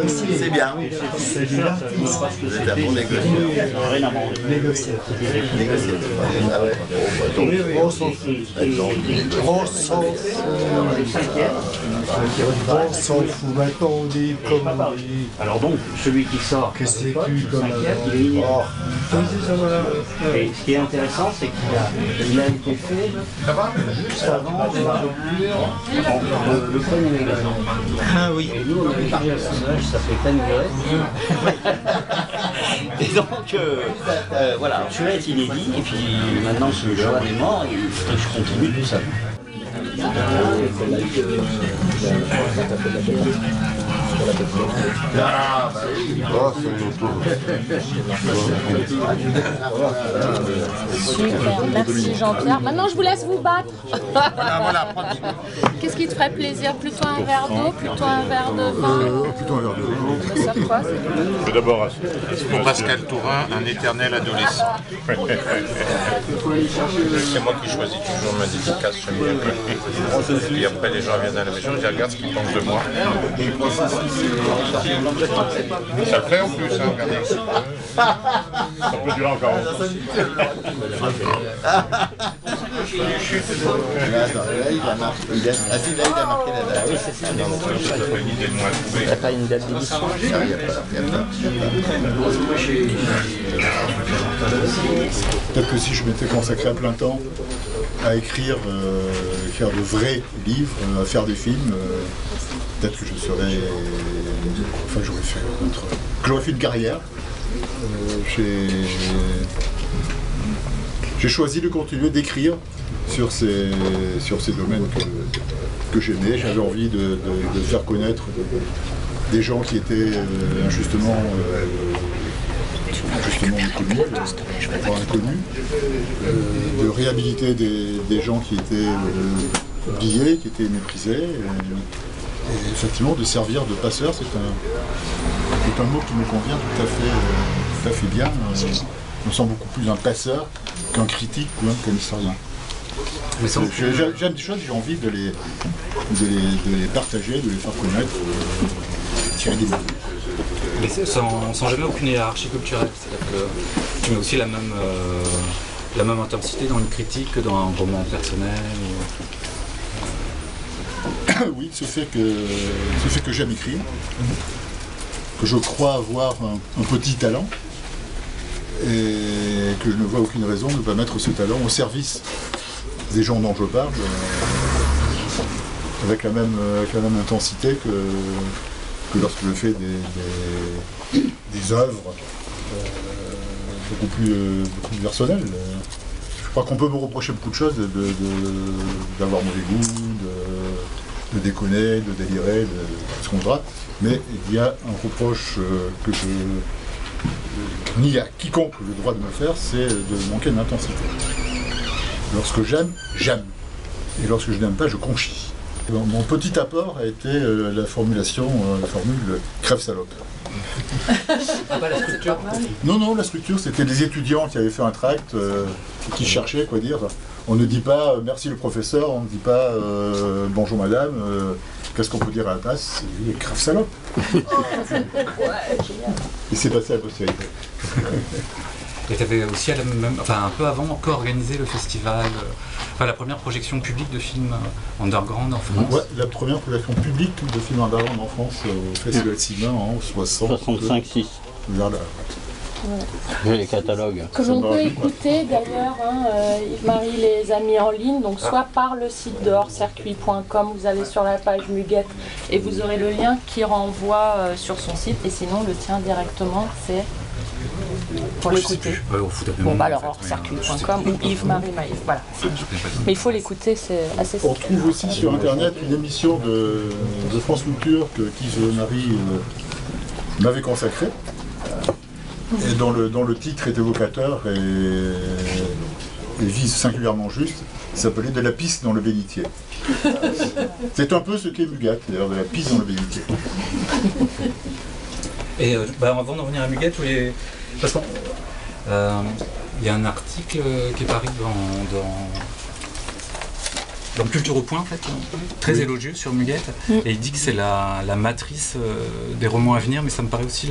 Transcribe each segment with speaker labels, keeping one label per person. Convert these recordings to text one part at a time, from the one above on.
Speaker 1: C'est bien.
Speaker 2: C'est du l'artiste.
Speaker 1: Vous êtes un bon négociateur. Ah ouais.
Speaker 2: Gros sens. Gros sens. Gros sens. Vous m'attendez comme on dit.
Speaker 3: Alors donc, celui qui sort,
Speaker 2: Que c'est plus comme
Speaker 3: il est inédit.
Speaker 2: Oh.
Speaker 3: Et ce qui est intéressant, c'est qu'il a été fait juste avant le premier magasin.
Speaker 2: Ah oui.
Speaker 3: Et nous, on avait écrit un personnage, ça fait Tangueret. Et donc, voilà, celui-là est inédit, et puis maintenant que Johan est mort, je continue tout ça.
Speaker 1: Ah, bah oui.
Speaker 4: Super, merci Jean-Pierre. Maintenant je vous laisse vous battre.
Speaker 1: Voilà,
Speaker 4: Qu'est-ce qui te ferait plaisir? Plutôt un verre d'eau, plutôt un verre de vin?
Speaker 5: Plutôt un verre de vin.
Speaker 4: Ça sert quoi?
Speaker 5: Mais d'abord,
Speaker 6: Pour Pascal Tourin, un éternel adolescent. C'est moi qui choisis toujours ma dédicace chez moi. Puis après, les gens viennent à la maison, je dis regarde ce qu'ils pensent de moi. Ça le fait en plus, hein, regardez.
Speaker 5: ça peut durer encore.
Speaker 1: Là, il a marqué. Ah si, là, il a marqué la date.
Speaker 3: Oui, c'est ça.
Speaker 6: Une idée de moi à trouver.
Speaker 3: Il n'y a pas une date d'édition.
Speaker 1: Ah, il n'y a pas.
Speaker 5: Peut-être que si je m'étais consacré à plein temps à écrire, faire de vrais livres, à faire des films, peut-être que je serais. Enfin, j'aurais fait une carrière. J'ai choisi de continuer d'écrire sur ces domaines que j'aimais. J'avais envie de faire connaître des gens qui étaient injustement inconnus, de réhabiliter des gens qui étaient oubliés, qui étaient méprisés, et effectivement de servir de passeur. C'est un mot qui me convient tout à fait bien. Je me sens beaucoup plus un passeur qu'un critique ou même qu'un historien. J'aime des choses, j'ai envie de les partager, de les faire connaître, de tirer des mots.
Speaker 7: Mais sans jamais aucune hiérarchie culturelle, c'est-à-dire que tu mets aussi la même intensité dans une critique que dans un roman personnel.
Speaker 5: Oui, ce fait que j'aime écrire, que je crois avoir un petit talent, et que je ne vois aucune raison de ne pas mettre ce talent au service des gens dont je parle, avec la même intensité que lorsque je fais des œuvres beaucoup plus personnelles. Je crois qu'on peut me reprocher beaucoup de choses, d'avoir mauvais goût, de déconner, de délirer, de ce qu'on voudra, mais il y a un reproche que je nie à quiconque le droit de me faire, c'est de manquer d'intensité. Lorsque j'aime, j'aime. Et lorsque je n'aime pas, je conchis. Mon petit apport a été la formule crève salope.
Speaker 7: Pas la structure.
Speaker 5: Non, la structure, c'était des étudiants qui avaient fait un tract et qui cherchaient quoi dire. On ne dit pas merci le professeur, on ne dit pas bonjour madame, qu'est-ce qu'on peut dire à la place? C'est crève salope. Et c'est passé à la postérité.
Speaker 7: Et tu avais aussi un peu avant encore organisé le festival, la première projection publique de films underground en France.
Speaker 5: Ouais, la première projection publique de films underground en France au Festival de Cinéma en
Speaker 3: 65-6.
Speaker 5: Vers là.
Speaker 3: J'ai les catalogues.
Speaker 4: Que l'on peut écouter d'ailleurs, Yves-Marie les a mis en ligne, donc soit par le site de hors-circuit.com, vous allez sur la page Muguette et vous aurez le lien qui renvoie sur son site, et sinon le tien directement c'est pour l'écouter. Bon bah alors hors-circuit.com ou Yves-Marie Maïf, voilà. Mais il faut l'écouter, c'est assez simple.
Speaker 5: On trouve aussi sur internet une émission de France Culture que Yves-Marie m'avait consacrée. Et dont le titre est évocateur et vise singulièrement juste, il s'appelait De la pisse dans le bénitier. C'est un peu ce qu'est Muguette, d'ailleurs, de la pisse dans le bénitier.
Speaker 7: Et avant d'en venir à Muguette, parce qu'il y a un article qui est paru dans Culture au point, en fait, très élogieux sur Muguette, et il dit que c'est la matrice des romans à venir, mais ça me paraît aussi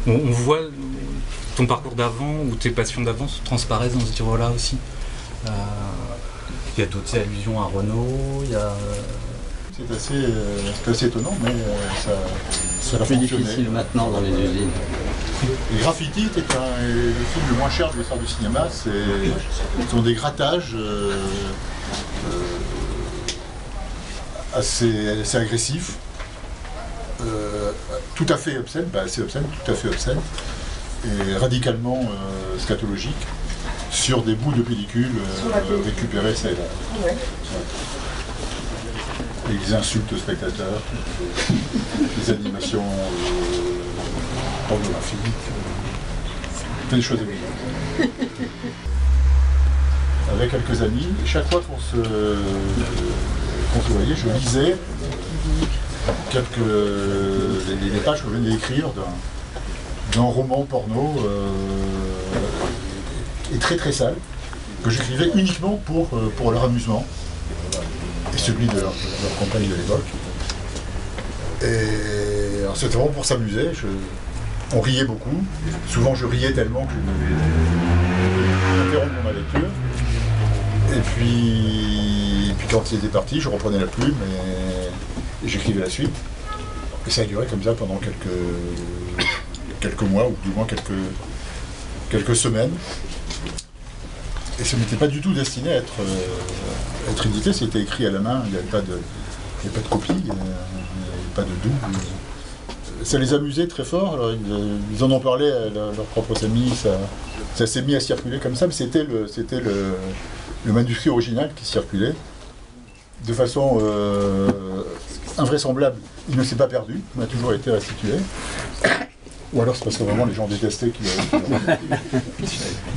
Speaker 7: on voit ton parcours d'avant ou tes passions d'avant se transparaissent dans ce livre-là aussi. Il y a d'autres allusions à Renaud, il y a...
Speaker 5: C'est assez étonnant, mais ça a
Speaker 3: plus
Speaker 5: fonctionné.
Speaker 3: difficile maintenant dans les usines.
Speaker 5: Et Graffiti est le film le moins cher de l'histoire du cinéma. Ce sont des grattages assez agressifs, tout à fait obscènes, assez obscènes, tout à fait obscènes, et radicalement scatologiques, sur des bouts de pellicule récupérés ça et là. Ouais. Et des insultes aux spectateurs, des animations pornographiques, des choses évidentes. Avec quelques amis, chaque fois qu'on se voyait, je lisais les pages que je venais d'écrire d'un roman porno et très très sale, que j'écrivais uniquement pour leur amusement et celui de leur compagne de l'époque. Et alors c'était vraiment pour s'amuser, on riait beaucoup. Souvent je riais tellement que je devais interrompre ma lecture. Et puis quand il était parti, je reprenais la plume et j'écrivais la suite. Et ça a duré comme ça pendant quelques mois, ou du moins quelques semaines. Et ce n'était pas du tout destiné à être édité, c'était écrit à la main, il n'y avait pas de copie, il n'y avait pas de double. Ça les amusait très fort, alors ils en ont parlé à leurs propres amis, ça s'est mis à circuler comme ça, mais c'était le manuscrit original qui circulait de façon invraisemblable. Il ne s'est pas perdu, il a toujours été restitué. Ou alors c'est parce que vraiment les gens détestaient qu'il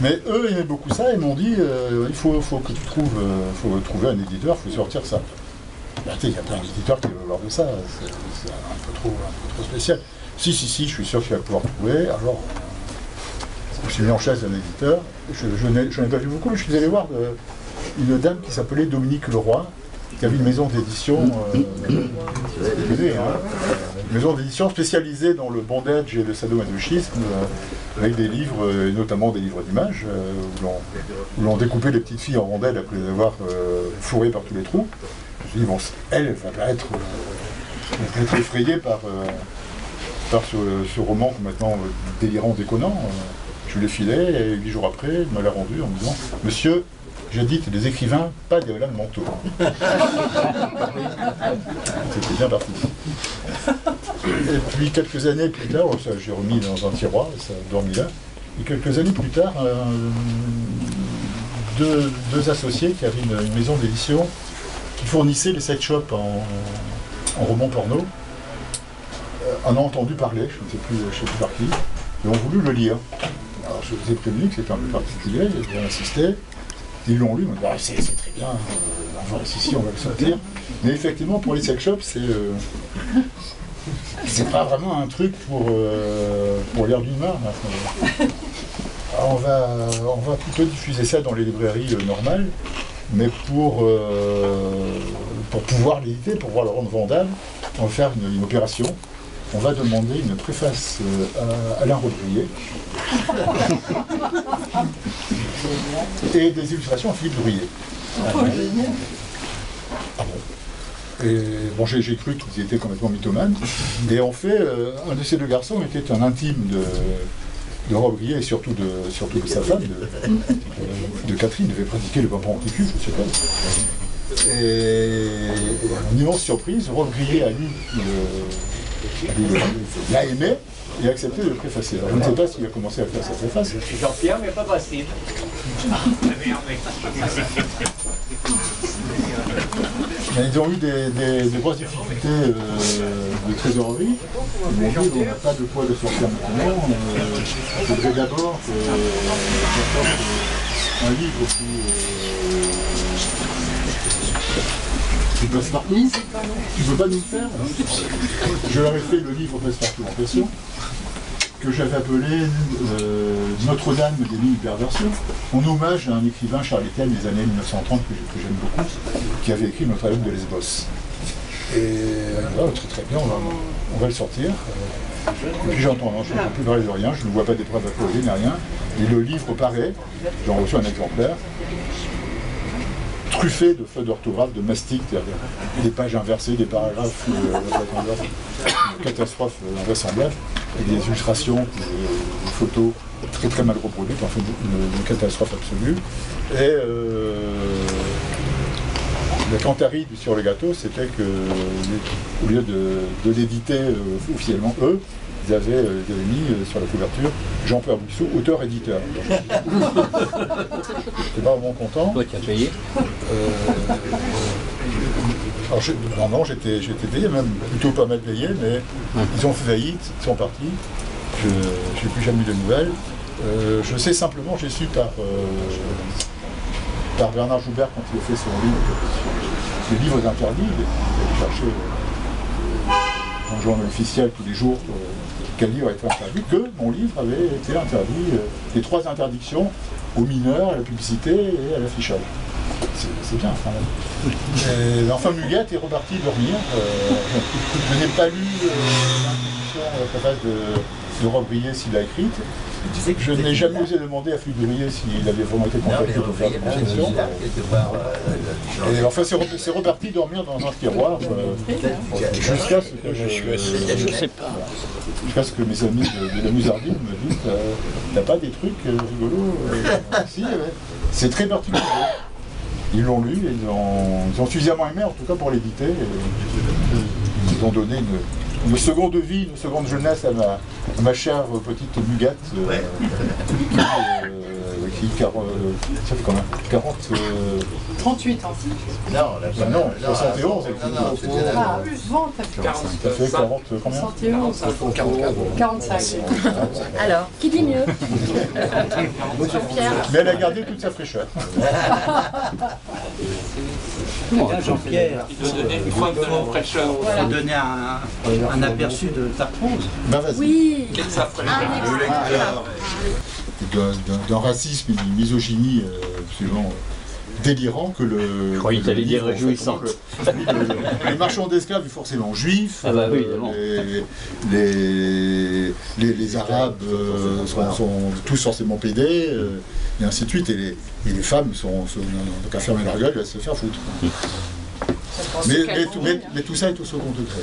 Speaker 5: Mais eux aimaient beaucoup ça et m'ont dit il faut que tu faut trouver un éditeur, il faut sortir ça. Il y a plein d'éditeurs qui veulent voir de ça, c'est un peu trop spécial. Si, je suis sûr qu'il va pouvoir trouver. Alors, je me suis mis en chaise d'un éditeur, je n'ai pas vu beaucoup, mais je suis allé voir une dame qui s'appelait Dominique Leroy, qui avait une maison d'édition, une maison d'édition spécialisée dans le bondage et le sadomasochisme, avec des livres, notamment des livres d'images, où l'on découpait les petites filles en rondelles après les avoir fourrées par tous les trous. Je me suis dit, bon, elle va pas être effrayée par ce roman maintenant délirant, déconnant. Je l'ai filé et 8 jours après, il me l'a rendu en me disant « Monsieur, j'édite des écrivains, pas des lames manteaux. » C'était bien parti. Et puis quelques années plus tard, ça j'ai remis dans un tiroir, et ça a dormi là. Et quelques années plus tard, deux associés qui avaient une maison d'édition qui fournissait les sex shops en romans porno, en ont entendu parler, je ne sais plus par qui, et ont voulu le lire. Alors je vous ai prévenu que c'était un peu particulier, j'ai insisté, ils l'ont lu, ils m'ont dit c'est très bien, si on va le sortir. Mais effectivement pour les sex shops, c'est pas vraiment un truc pour l'air d'une main. On va plutôt diffuser ça dans les librairies normales, mais pour pouvoir l'éditer, pour pouvoir le rendre vendable, on va faire une opération. On va demander une préface à Alain Rodrier et des illustrations à Philippe Drouillet. Ah bon. Et bon, j'ai cru qu'ils étaient complètement mythomanes. Et en fait, un de ces deux garçons était un intime de Rodrier et surtout de sa femme, de Catherine, devait pratiquer le pampan anti-cul, je sais pas. Et en immense surprise, Rodrier a lu l'a aimé et a accepté de le préfacer. Alors, je ne sais pas s'il a commencé à faire sa préface.
Speaker 8: Je suis Jean-Pierre, mais pas facile.
Speaker 5: Ils ont eu des grosses difficultés de trésorerie. Ils m'ont dit on n'a pas de quoi le sortir maintenant. Je voudrais d'abord un livre qui passe-partout. Tu ne peux pas nous le faire hein. Je leur ai fait le livre passe-partout en version. que j'avais appelé Notre-Dame des mille perversions, en hommage à un écrivain charlétien des années 1930 que j'aime beaucoup, qui avait écrit Notre-Dame de Lesbos. Et voilà, très bien, on va le sortir. Et puis j'entends, je ne peux plus parler de rien, je ne vois pas d'épreuve à coller, ni rien. Et le livre paraît, j'en reçois un exemplaire, truffé de fautes d'orthographe, de mastic, des pages inversées, des paragraphes, une catastrophe invraisemblable, et des illustrations, des photos très mal reproduites, en fait une catastrophe absolue. Et la cantaride sur le gâteau, c'était que, au lieu de l'éditer officiellement, eux, ils avaient mis sur la couverture Jean-Pierre Brissot, auteur-éditeur. J'étais pas vraiment content.
Speaker 3: Toi qui as payé.
Speaker 5: Alors non, j'étais payé, même plutôt pas mal payé, mais ils ont fait faillite, ils sont partis. Je n'ai plus jamais eu de nouvelles. Je sais simplement, j'ai su par Bernard Joubert quand il a fait son livre, les livres interdits, il allait chercher dans le journal officiel tous les jours quel livre était interdit, que mon livre avait été interdit, les 3 interdictions aux mineurs, à la publicité et à l'affichage. C'est bien. Enfin, Muguette est reparti dormir. Je n'ai pas lu l'introduction capable de Rob Brier s'il l'a écrite. Je n'ai jamais osé demander à Philippe Brier s'il avait vraiment été contacté pour faire la présentation. Et enfin, c'est reparti dormir dans un tiroir jusqu'à ce que jusqu'à ce que mes amis de la Musardine me disent t'as pas des trucs rigolos Si, ouais. C'est très particulier. Ils l'ont lu et ils ont suffisamment aimé, en tout cas pour l'éditer. Ils ont donné une seconde vie, une seconde jeunesse à ma chère petite Muguette, qui ça fait combien 40...
Speaker 8: 38 ans.
Speaker 5: Non, 71.
Speaker 8: Ah, plus 20,
Speaker 5: ça fait 40 combien
Speaker 8: 71. 45.
Speaker 4: Alors, qui dit mieux? Jean-Pierre.
Speaker 5: Mais elle a gardé toute sa fraîcheur.
Speaker 3: Jean-Pierre, il faut donner un aperçu de ta prose.
Speaker 5: Ben vas-y.
Speaker 4: Oui.
Speaker 5: D'un racisme et d'une misogynie absolument délirant que le...
Speaker 3: Je croyais que tu allais dire réjouissant.
Speaker 5: Les marchands d'esclaves étaient forcément juifs,
Speaker 3: ah bah oui, évidemment.
Speaker 5: les Arabes sont tous forcément pédés, et ainsi de suite, et les femmes n'ont qu'à fermer leur gueule et à se faire foutre. Mais tout ça est au second degré.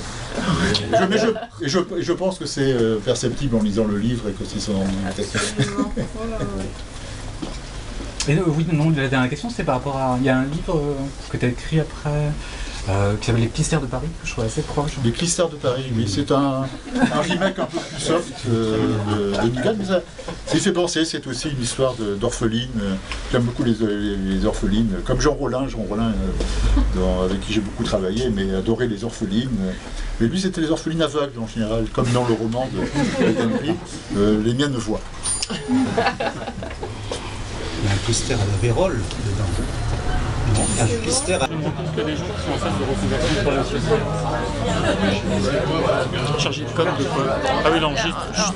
Speaker 5: Je pense que c'est perceptible en lisant le livre et que c'est son ambiguïté.
Speaker 7: Et oui, non, la dernière question, c'était par rapport à... Il y a un livre que tu as écrit après, qui s'appelle Les Clistères de Paris, que je trouve assez proche.
Speaker 5: Les Clistères de Paris, oui, c'est un remake un peu plus soft de Muguette, mais ça y fait penser, c'est aussi une histoire d'orphelines. J'aime beaucoup les orphelines, comme Jean Rollin avec qui j'ai beaucoup travaillé, mais adorait les orphelines. Mais lui, c'était les orphelines aveugles en général, comme dans le roman de Henry, les miennes voient.
Speaker 9: Il y a un clister à la vérole dedans. Un clister à...
Speaker 10: Chargé de code de quoi? Ah oui, non, juste...
Speaker 4: Ah,